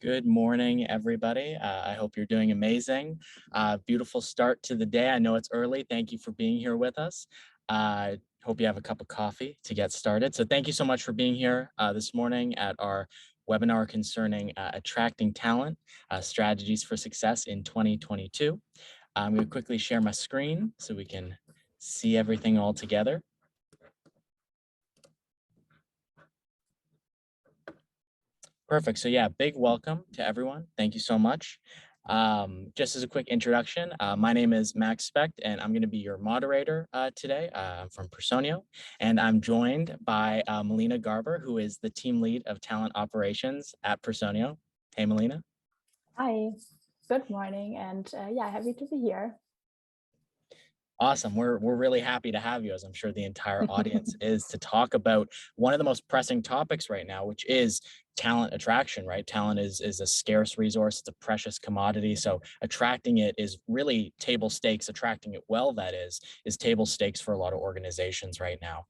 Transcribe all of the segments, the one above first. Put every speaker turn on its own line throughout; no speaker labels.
Good morning, everybody. I hope you're doing amazing. Beautiful start to the day. I know it's early. Thank you for being here with us. Hope you have a cup of coffee to get started. So thank you so much for being here this morning at our webinar concerning attracting talent, strategies for success in 2022. I'm going to quickly share my screen so we can see everything all together. Perfect. So yeah, big welcome to everyone. Thank you so much. Just as a quick introduction, my name is Max Specht, and I'm going to be your moderator today. I'm from Personio, and I'm joined by Melina Garber, who is the team lead of talent operations at Personio. Hey, Melina.
Hi, good morning, and yeah, happy to be here.
Awesome. We're really happy to have you, as I'm sure the entire audience is, to talk about one of the most pressing topics right now, which is talent attraction, right? Talent is a scarce resource. It's a precious commodity. So attracting it is really table stakes. Attracting it well, that is table stakes for a lot of organizations right now.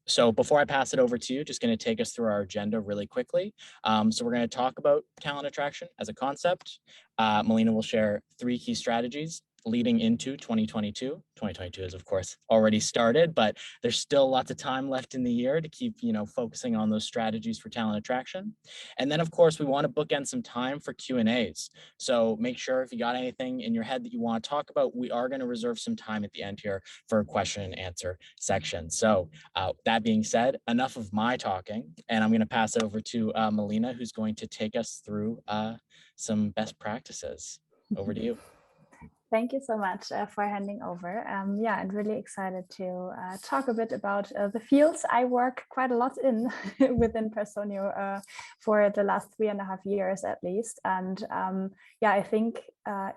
So before I pass it over to you, just going to take us through our agenda really quickly. So we're going to talk about talent attraction as a concept. Melina will share 3 key strategies leading into 2022. 2022 is, of course, already started, but there's still lots of time left in the year to keep, focusing on those strategies for talent attraction. And then, of course, we want to bookend some time for Q&As. So make sure if you got anything in your head that you want to talk about, we are going to reserve some time at the end here for a question and answer section. So that being said, enough of my talking, and I'm going to pass it over to Melina, who's going to take us through some best practices. Over to you.
Thank you so much for handing over. Yeah, I'm really excited to talk a bit about the fields I work quite a lot in within Personio for the last 3.5 years at least. And yeah, I think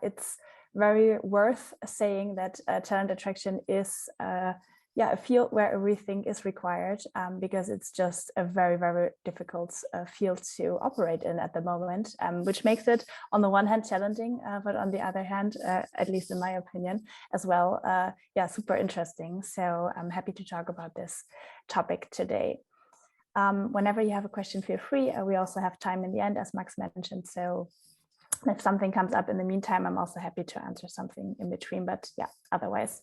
it's very worth saying that talent attraction is a field where everything is required because it's just a very, very difficult field to operate in at the moment, which makes it on the one hand challenging, but on the other hand, at least in my opinion as well, super interesting. So I'm happy to talk about this topic today. Whenever you have a question, feel free. We also have time in the end, as Max mentioned. So if something comes up in the meantime, I'm also happy to answer something in between, but yeah, otherwise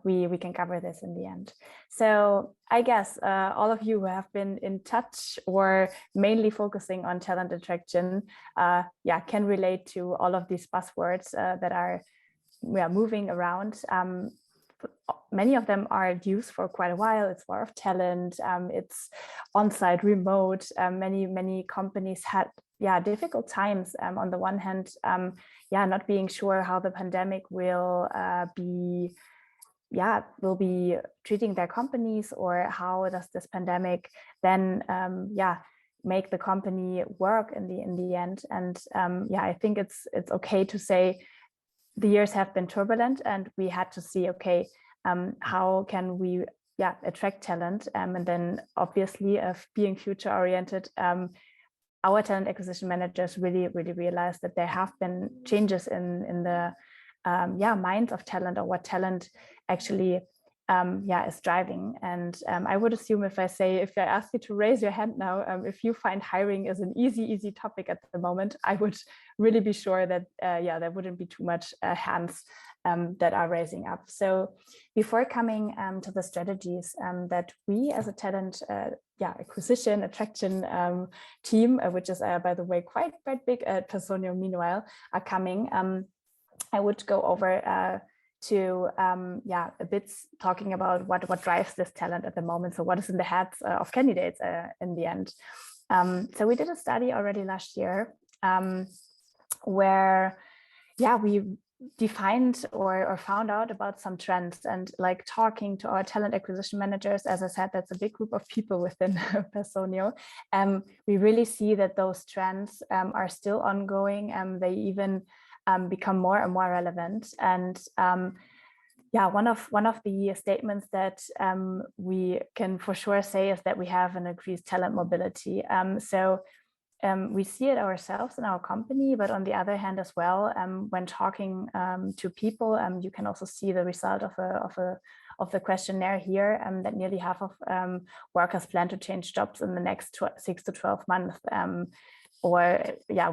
we can cover this in the end. So I guess all of you who have been in touch or mainly focusing on talent attraction, can relate to all of these buzzwords that are moving around. Many of them are used for quite a while. It's war of talent, it's on-site, remote. Many companies had difficult times. On the one hand, not being sure how the pandemic will be treating their companies, or how does this pandemic then make the company work in the end. And I think it's okay to say the years have been turbulent, and we had to see, okay, how can we attract talent, and then obviously of being future oriented, our talent acquisition managers really realized that there have been changes in the minds of talent, or what talent actually is driving. And I would assume if I ask you to raise your hand now, if you find hiring is an easy topic at the moment, I would really be sure that there wouldn't be too much hands that are raising up. So before coming to the strategies that we as a talent acquisition attraction team, which is by the way quite big at Personio meanwhile, are coming, I would go over to a bit talking about what drives this talent at the moment. So what is in the heads of candidates in the end. So we did a study already last year where we defined or found out about some trends, and like talking to our talent acquisition managers, as I said, that's a big group of people within Personio. We really see that those trends are still ongoing, and they even become more and more relevant. And one of the statements that we can for sure say is that we have an increased talent mobility. We see it ourselves in our company, but on the other hand as well, when talking to people, you can also see the result of of the questionnaire here, that nearly half of workers plan to change jobs in the next 6 to 12 months. Or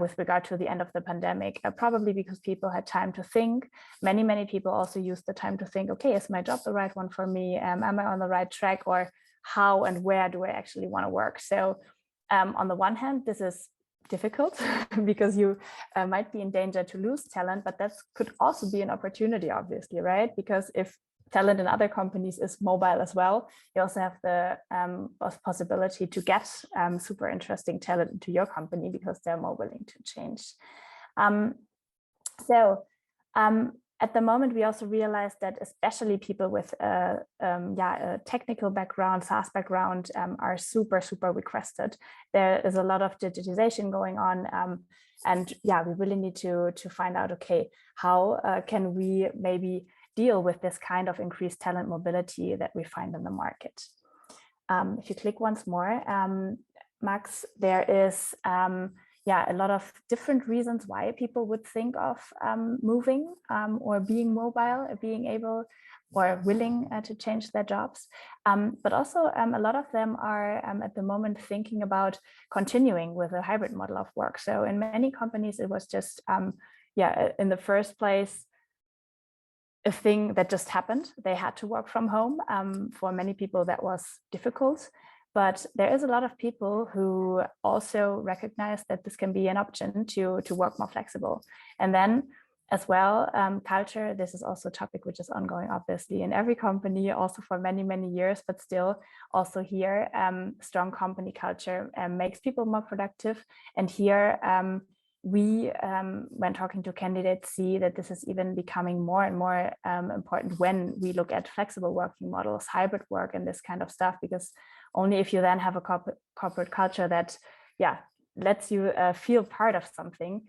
with regard to the end of the pandemic, probably because people had time to think. Many people also used the time to think, okay, is my job the right one for me? Am I on the right track? Or how and where do I actually want to work? So on the one hand, this is difficult because you might be in danger to lose talent, but that could also be an opportunity, obviously, right? Because if talent in other companies is mobile as well, you also have the possibility to get super interesting talent into your company because they're more willing to change. At the moment, we also realized that especially people with a technical background, SaaS background, are super requested. There is a lot of digitization going on, and we really need to find out, okay, how can we maybe deal with this kind of increased talent mobility that we find in the market. If you click once more, Max, there is a lot of different reasons why people would think of moving or being mobile, or being able or willing to change their jobs. But also a lot of them are at the moment thinking about continuing with a hybrid model of work. So in many companies, it was just, in the first place, a thing that just happened. They had to work from home. For many people, that was difficult. But there is a lot of people who also recognize that this can be an option to work more flexible. And then as well, culture, this is also a topic which is ongoing, obviously, in every company, also for many years, but still also here, strong company culture makes people more productive. And here, we, when talking to candidates, see that this is even becoming more and more important when we look at flexible working models, hybrid work, and this kind of stuff, because only if you then have a corporate culture that, lets you feel part of something,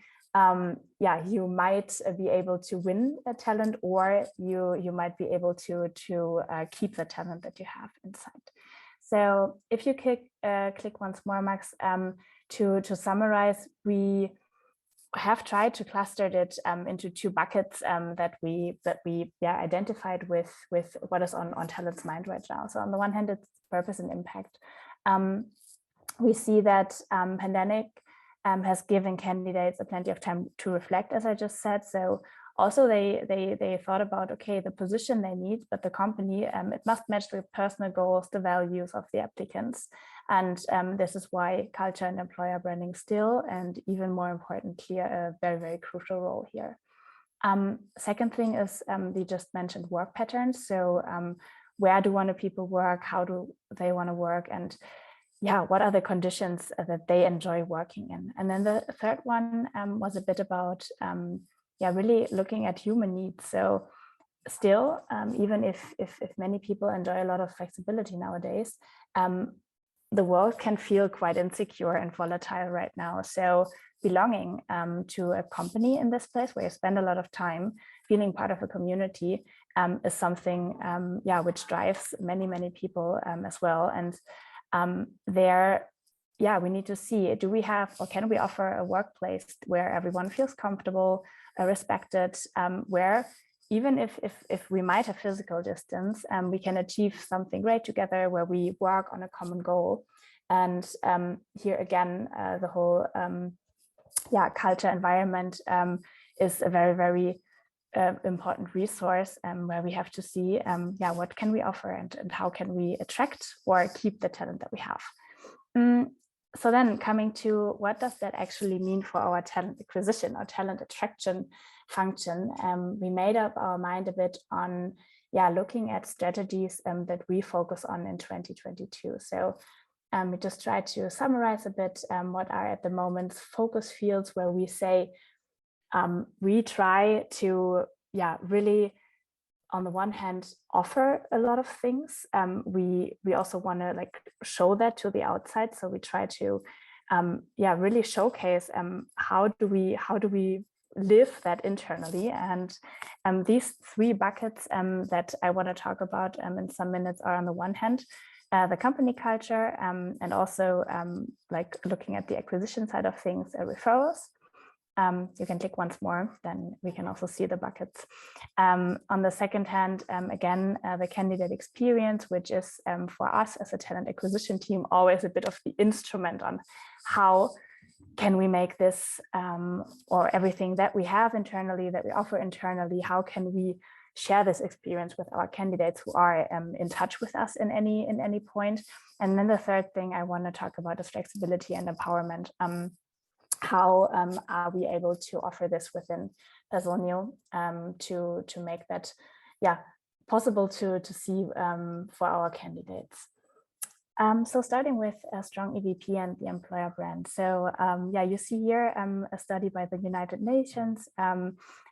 you might be able to win a talent, or you might be able to keep the talent that you have inside. So if you click once more, Max, to summarize, we have tried to cluster it into two buckets that we identified with what is on talent's mind right now. So on the one hand, it's purpose and impact. We see that pandemic has given candidates plenty of time to reflect, as I just said. So also they thought about, okay, the position they need, but the company, it must match the personal goals, the values of the applicants. And this is why culture and employer branding still, and even more importantly, a very crucial role here. Second thing is we just mentioned work patterns. So where do people work? How do they want to work? And what are the conditions that they enjoy working in? And then the third one was a bit about really looking at human needs. So still, even if many people enjoy a lot of flexibility nowadays, the world can feel quite insecure and volatile right now. So belonging to a company in this place where you spend a lot of time, feeling part of a community, is something which drives many people as well. And we need to see, do we have, or can we offer a workplace where everyone feels comfortable, respected, where even if we might have physical distance, we can achieve something great together, where we work on a common goal. And here again, the whole culture environment is a very important resource, where we have to see what can we offer, and how can we attract or keep the talent that we have. So then coming to what does that actually mean for our talent acquisition or talent attraction function, we made up our mind a bit on looking at strategies that we focus on in 2022. So we just try to summarize a bit what are at the moment focus fields where we say we try to really, on the one hand, offer a lot of things. We also want to show that to the outside. So we try to really showcase how do we live that internally. And these three buckets that I want to talk about in some minutes are, on the one hand, the company culture, and also looking at the acquisition side of things, referrals. You can click once more, then we can also see the buckets. On the second hand, again, the candidate experience, which is for us as a talent acquisition team, always a bit of the instrument on how can we make this or everything that we have internally, that we offer internally, how can we share this experience with our candidates who are in touch with us in any point. And then the third thing I want to talk about is flexibility and empowerment. How are we able to offer this within Personio to make that possible to see for our candidates. So starting with a strong EVP and the employer brand. So you see here a study by the United Nations,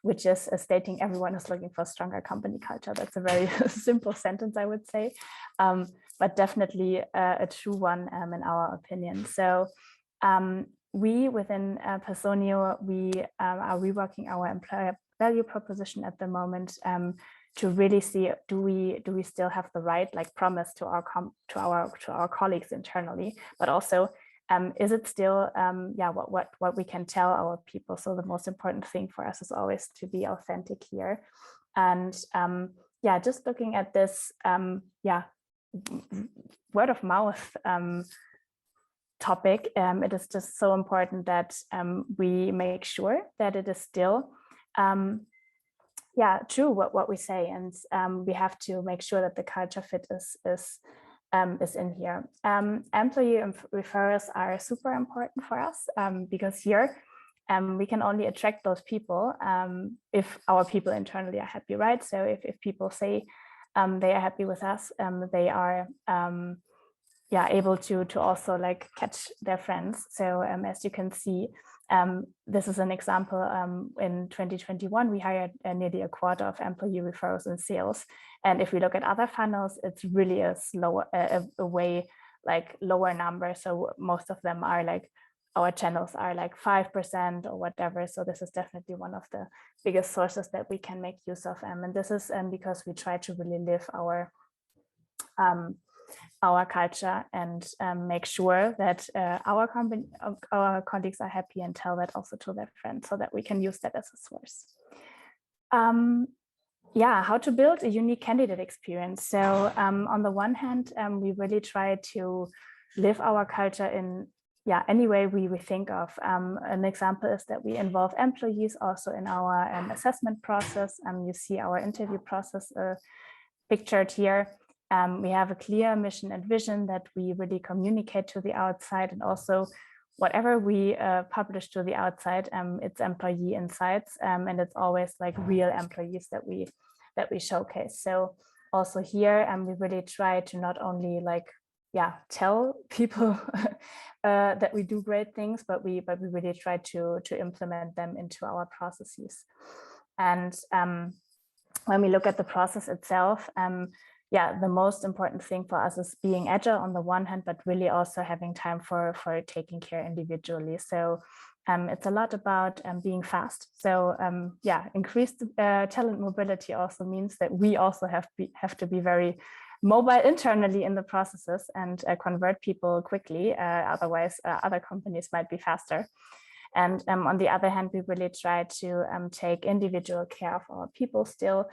which is stating everyone is looking for a stronger company culture. That's a very simple sentence, I would say, but definitely a true one in our opinion. So we within Personio, we are reworking our employer value proposition at the moment to really see, do we still have the right promise to our colleagues internally, but also is it still what we can tell our people. So the most important thing for us is always to be authentic here. And just looking at this word of mouth topic, it is just so important that we make sure that it is still true what we say, and we have to make sure that the culture fit is in here. Employee referrals are super important for us because here we can only attract those people if our people internally are happy, right? So if people say they are happy with us, they are able to also catch their friends. So as you can see, this is an example. In 2021, we hired nearly a quarter of employee referrals in sales. And if we look at other funnels, it's really a way lower number. So most of them are our channels are 5% or whatever. So this is definitely one of the biggest sources that we can make use of. And this is because we try to really live our culture and make sure that our colleagues are happy, and tell that also to their friends so that we can use that as a source. How to build a unique candidate experience. So on the one hand, we really try to live our culture in any way we think of. An example is that we involve employees also in our assessment process. You see our interview process pictured here. We have a clear mission and vision that we really communicate to the outside, and also whatever we publish to the outside, it's employee insights, and it's always real employees that we showcase. So also here, we really try to not only tell people that we do great things, but we really try to implement them into our processes. And when we look at the process itself, the most important thing for us is being agile on the one hand, but really also having time for taking care individually. So it's a lot about being fast. So increased talent mobility also means that we also have to be very mobile internally in the processes and convert people quickly. Otherwise, other companies might be faster. And on the other hand, we really try to take individual care of our people still.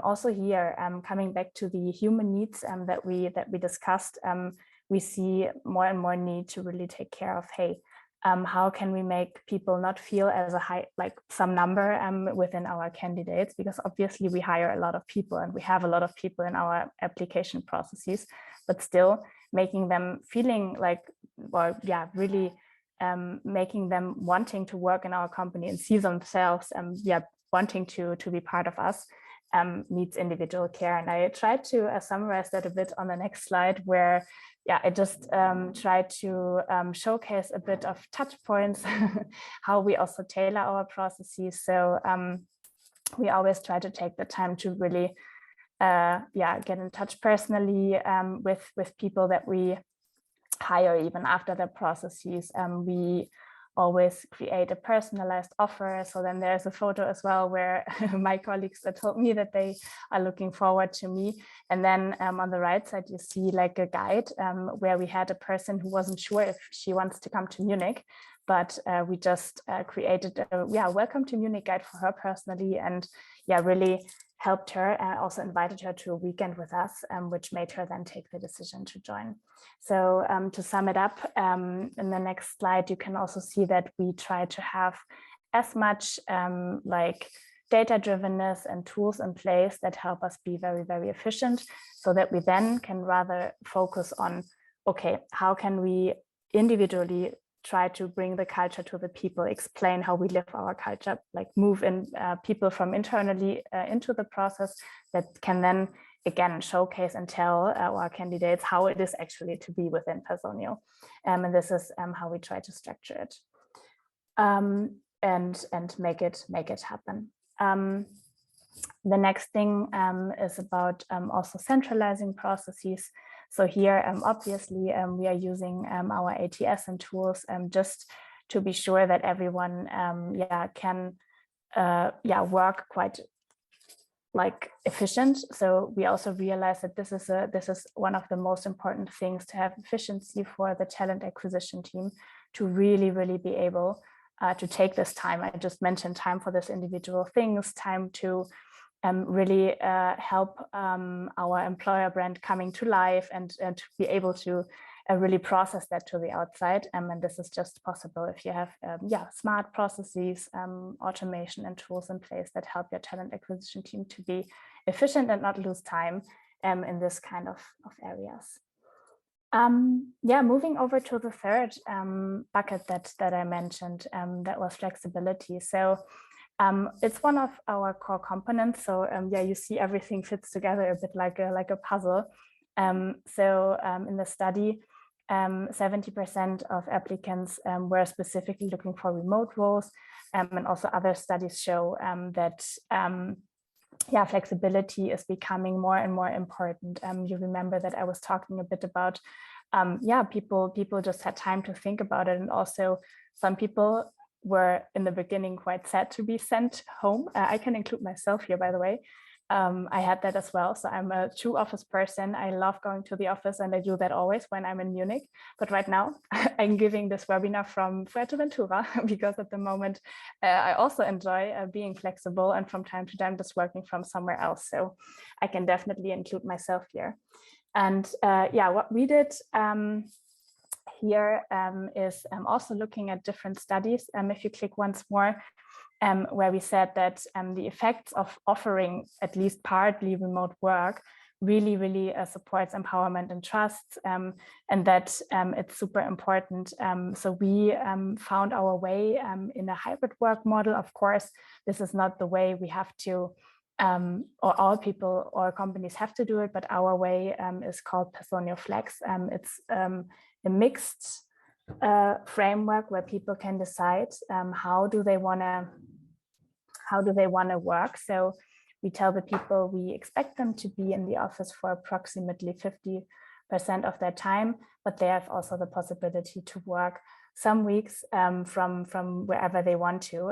Also here, coming back to the human needs that we discussed, we see more and more need to really take care of, how can we make people not feel as a high, some number within our candidates, because obviously we hire a lot of people and we have a lot of people in our application processes, but still making them feeling really making them wanting to work in our company and see themselves wanting to be part of us. Needs individual care. And I tried to summarize that a bit on the next slide, where I just tried to showcase a bit of touch points, how we also tailor our processes. So we always try to take the time to really get in touch personally with people that we hire even after the processes. We always create a personalized offer. So then there's a photo as well where my colleagues told me that they are looking forward to me. And then on the right side, you see like a guide where we had a person who wasn't sure if she wants to come to Munich, but we just created a welcome to Munich guide for her personally, and really helped her and also invited her to a weekend with us, which made her then take the decision to join. So to sum it up, in the next slide, you can also see that we try to have as much like data-drivenness and tools in place that help us be very, very efficient, so that we then can rather focus on, okay, how can we individually try to bring the culture to the people, explain how we live our culture, like move in people from internally into the process that can then again showcase and tell our candidates how it is actually to be within Personio. And this is how we try to structure it and make it happen. The next thing is about also centralizing processes. So here, obviously, we are using our ATS and tools just to be sure that everyone can work quite like efficient. So we also realize that this is one of the most important things, to have efficiency for the talent acquisition team, to really be able to take this time. I just mentioned time for this individual things, time to really help our employer brand coming to life, and to be able to really process that to the outside. And this is just possible if you have smart processes, automation and tools in place that help your talent acquisition team to be efficient and not lose time in this kind of areas. Moving over to the third bucket that I mentioned, that was flexibility. So it's one of our core components. So you see everything fits together a bit like a puzzle. So in the study, 70% of applicants were specifically looking for remote roles, and also other studies show that flexibility is becoming more and more important. You remember that I was talking a bit about people just had time to think about it, and also some people were in the beginning quite sad to be sent home. I can include myself here, by the way. I had that as well. So I'm a true office person. I love going to the office, and I do that always when I'm in Munich. But right now I'm giving this webinar from Fuerteventura because at the moment I also enjoy being flexible, and from time to time just working from somewhere else. So I can definitely include myself here. And what we did here is also looking at different studies. If you click once more, where we said that the effects of offering at least partly remote work really supports empowerment and trust, and that it's super important. So we found our way in a hybrid work model. Of course, this is not the way we have to, or all people or companies have to do it, but our way is called Personio Flex. It's a mixed framework where people can decide how do they want to work. So we tell the people we expect them to be in the office for approximately 50% of their time, but they have also the possibility to work some weeks from wherever they want to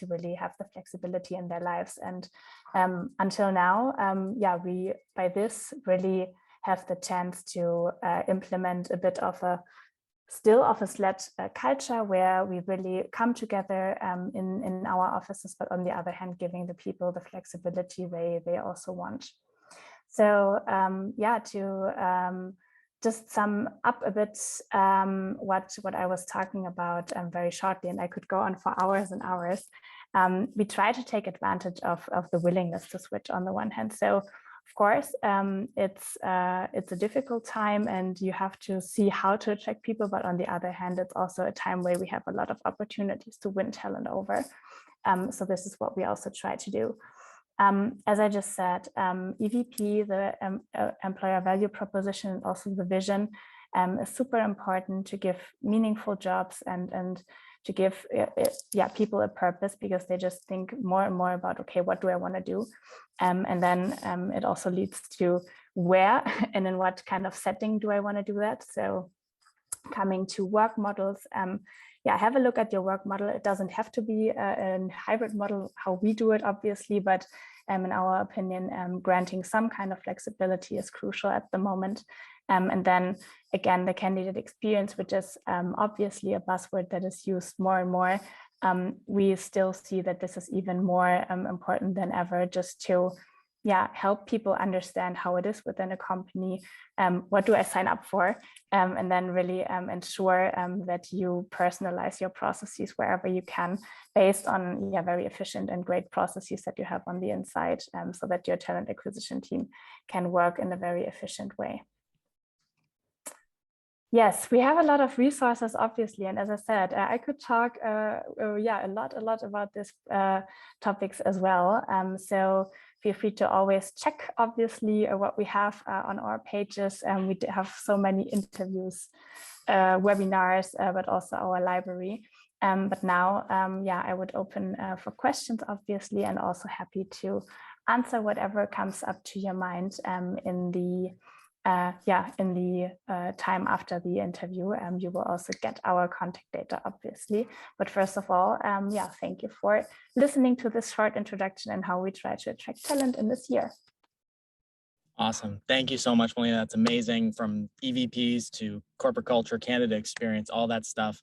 really have the flexibility in their lives. And until now, we by this really have the chance to implement a bit of a still office-led culture where we really come together in our offices, but on the other hand, giving the people the flexibility they also want. So to just sum up a bit what I was talking about very shortly, and I could go on for hours and hours. We try to take advantage of the willingness to switch on the one hand. So of course, it's a difficult time and you have to see how to attract people. But on the other hand, it's also a time where we have a lot of opportunities to win talent over. So this is what we also try to do. As I just said, EVP, the employer value proposition, and also the vision is super important to give meaningful jobs and to give people a purpose, because they just think more and more about, okay, what do I want to do? And then it also leads to where and in what kind of setting do I want to do that? So coming to work models, yeah, have a look at your work model. It doesn't have to be a hybrid model, how we do it, obviously, but in our opinion, granting some kind of flexibility is crucial at the moment. And then again, the candidate experience, which is obviously a buzzword that is used more and more. We still see that this is even more important than ever, just to help people understand how it is within a company. What do I sign up for? And then really ensure that you personalize your processes wherever you can, based on very efficient and great processes that you have on the inside, so that your talent acquisition team can work in a very efficient way. Yes, we have a lot of resources, obviously, and as I said, I could talk a lot about these topics as well. So feel free to always check, obviously, what we have on our pages. We have so many interviews, webinars, but also our library. But now, I would open for questions, obviously, and also happy to answer whatever comes up to your mind in the time after the interview. You will also get our contact data, obviously. But first of all, thank you for listening to this short introduction and how we try to attract talent in this year.
Awesome. Thank you so much, Melina. That's amazing. From EVPs to corporate culture, candidate experience, all that stuff.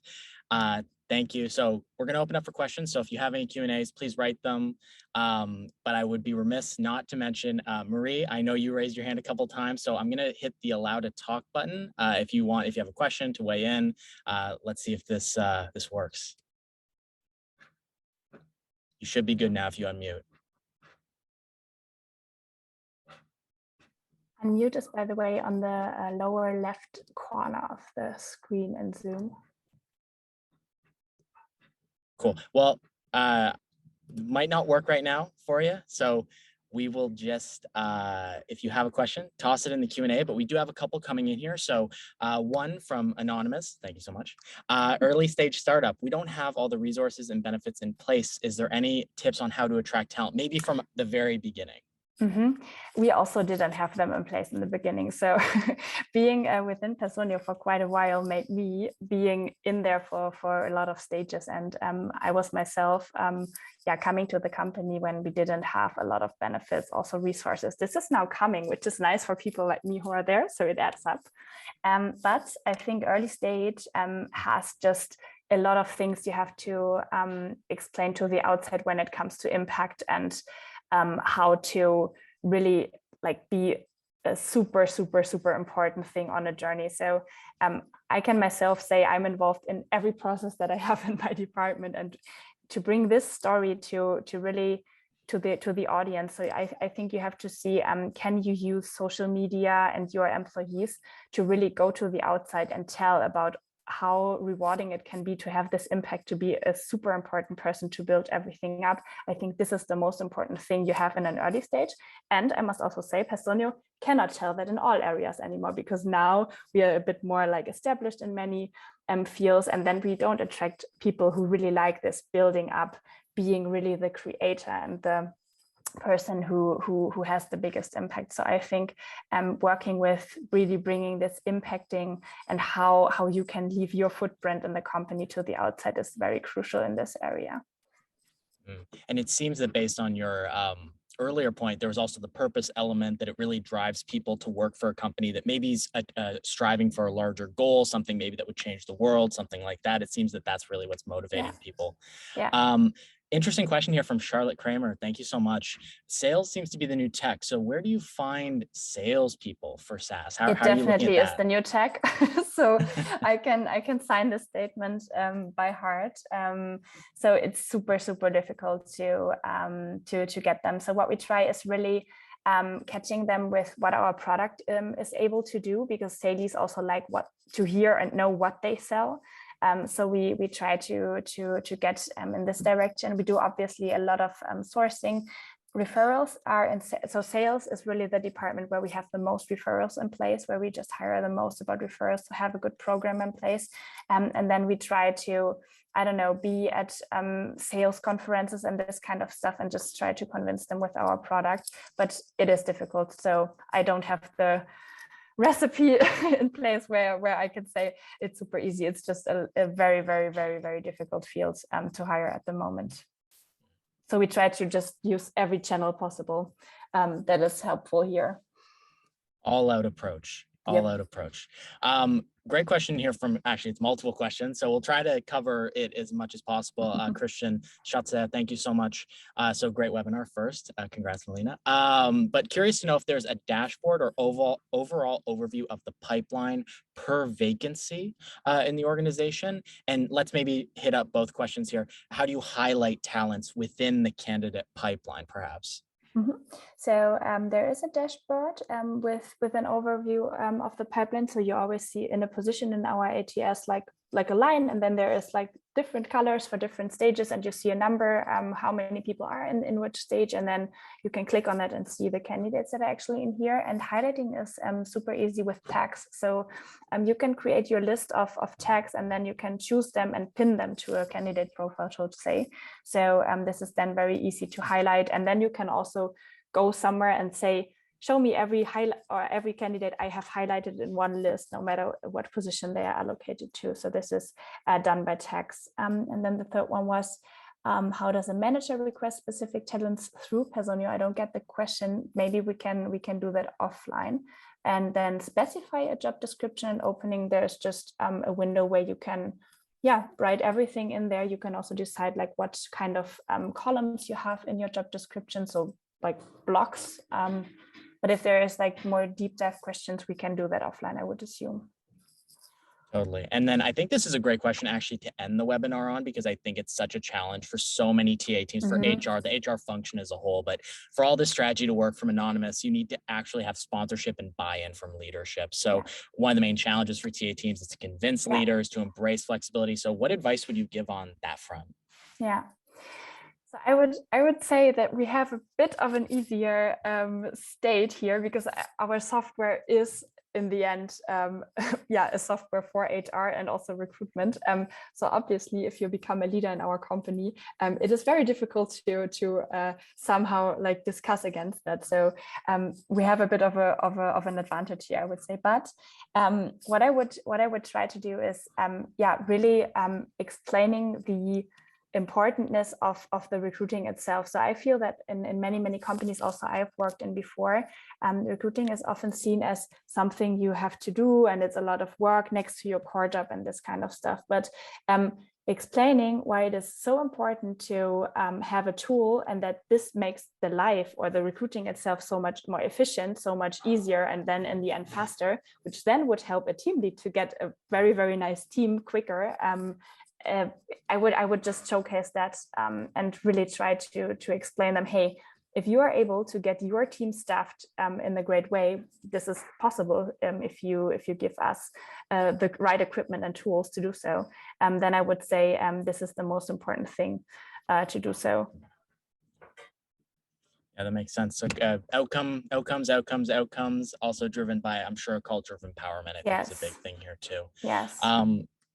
Thank you. So we're going to open up for questions. So if you have any Q&As, please write them. But I would be remiss not to mention, Marie, I know you raised your hand a couple of times, so I'm going to hit the allow to talk button. If you have a question to weigh in, let's see if this works. You should be good now if you unmute.
Unmute is, by the way, on the lower left corner of the screen in Zoom.
Cool. Well, might not work right now for you. So we will just, if you have a question, toss it in the Q&A, but we do have a couple coming in here. So one from Anonymous, thank you so much. Early stage startup, we don't have all the resources and benefits in place. Is there any tips on how to attract talent, maybe from the very beginning?
We also didn't have them in place in the beginning. So being within Personio for quite a while made me being in there for a lot of stages. And I was myself, coming to the company when we didn't have a lot of benefits, also resources. This is now coming, which is nice for people like me who are there. So it adds up. But I think early stage has just a lot of things you have to explain to the outside when it comes to impact and how to really be a super important thing on a journey. So I can myself say I'm involved in every process that I have in my department, and to bring this story to really to the audience. So I think you have to see, can you use social media and your employees to really go to the outside and tell about how rewarding it can be to have this impact, to be a super important person to build everything up. I think this is the most important thing you have in an early stage. And I must also say, Personio cannot tell that in all areas anymore, because now we are a bit more established in many fields, and then we don't attract people who really like this building up, being really the creator and the person who has the biggest impact. So I think working with really bringing this impacting and how you can leave your footprint in the company to the outside is very crucial in this area.
And it seems that based on your earlier point, there was also the purpose element, that it really drives people to work for a company that maybe is striving for a larger goal, something maybe that would change the world, something like that. It seems that that's really what's motivating people. Interesting question here from Charlotte Kramer. Thank you so much. Sales seems to be the new tech. So where do you find salespeople for SaaS?
It definitely is the new tech. So I can sign this statement by heart. So it's super difficult to get them. So what we try is really catching them with what our product is able to do, because sales also like what to hear and know what they sell. So we try to get in this direction. We do obviously a lot of sourcing. Referrals are in, so sales is really the department where we have the most referrals in place, where we just hire the most about referrals to have a good program in place. And then we try to, I don't know, be at sales conferences and this kind of stuff and just try to convince them with our product. But it is difficult. So I don't have the recipe in place where I can say it's super easy. It's just a very, very, very, very difficult field to hire at the moment. So we try to just use every channel possible that is helpful here.
All out approach. All out approach. Great question here from, actually, it's multiple questions. So we'll try to cover it as much as possible. Christian Schatze, thank you so much. So great webinar first. Congrats, Melina. But curious to know if there's a dashboard or overall overview of the pipeline per vacancy in the organization. And let's maybe hit up both questions here. How do you highlight talents within the candidate pipeline, perhaps?
So there is a dashboard with an overview of the pipeline. So you always see in a position in our ATS like a line, and then there is like different colors for different stages, and you see a number, how many people are in which stage, and then you can click on that and see the candidates that are actually in here. And highlighting is super easy with tags. So you can create your list of tags, and then you can choose them and pin them to a candidate profile, so to say. So this is then very easy to highlight, and then you can also go somewhere and say, show me every highlight or every candidate I have highlighted in one list, no matter what position they are allocated to. So this is done by tags. And then the third one was, how does a manager request specific talents through Personio? I don't get the question. Maybe we can do that offline. And then specify a job description and opening. There's just a window where you can write everything in there. You can also decide like what kind of columns you have in your job description. So like blocks. But if there is like more deep dive questions, we can do that offline, I would assume.
Totally. And then I think this is a great question actually to end the webinar on, because I think it's such a challenge for so many TA teams, for HR, the HR function as a whole. But for all this strategy to work from Anonymous, you need to actually have sponsorship and buy-in from leadership. So one of the main challenges for TA teams is to convince leaders to embrace flexibility. So what advice would you give on that front?
Yeah. So I would say that we have a bit of an easier state here, because our software is in the end a software for HR and also recruitment. So obviously, if you become a leader in our company, it is very difficult to somehow like discuss against that. So we have a bit of an advantage here, I would say. But what I would try to do is really explaining the importantness of the recruiting itself. So I feel that in many companies also I've worked in before, recruiting is often seen as something you have to do, and it's a lot of work next to your core job and this kind of stuff. But explaining why it is so important to have a tool, and that this makes the life or the recruiting itself so much more efficient, so much easier, and then in the end faster, which then would help a team lead to get a very, very nice team quicker. I would just showcase that and really try to explain them, hey, if you are able to get your team staffed in a great way, this is possible if you give us the right equipment and tools to do so. Then I would say this is the most important thing to do so.
Yeah, that makes sense. So outcomes, also driven by, I'm sure, a culture of empowerment. I think is a big thing here too.
Yes.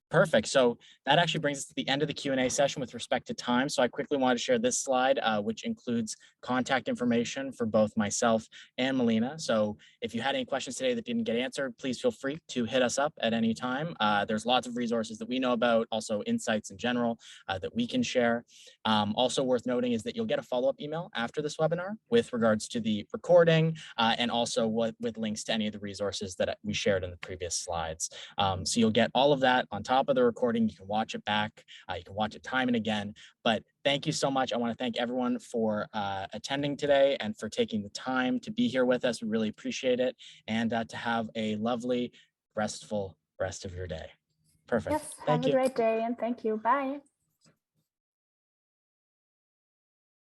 Perfect. So that actually brings us to the end of the Q&A session with respect to time. So I quickly want to share this slide, which includes contact information for both myself and Melina. So if you had any questions today that didn't get answered, please feel free to hit us up at any time. There's lots of resources that we know about, also insights in general that we can share. Also worth noting is that you'll get a follow-up email after this webinar with regards to the recording and also with links to any of the resources that we shared in the previous slides. So you'll get all of that on top of the recording. You can watch it back. You can watch it time and again. But thank you so much. I want to thank everyone for attending today and for taking the time to be here with us. We really appreciate it. And to have a lovely, restful rest of your day. Perfect.
Yes, have a great day, and thank you. Bye.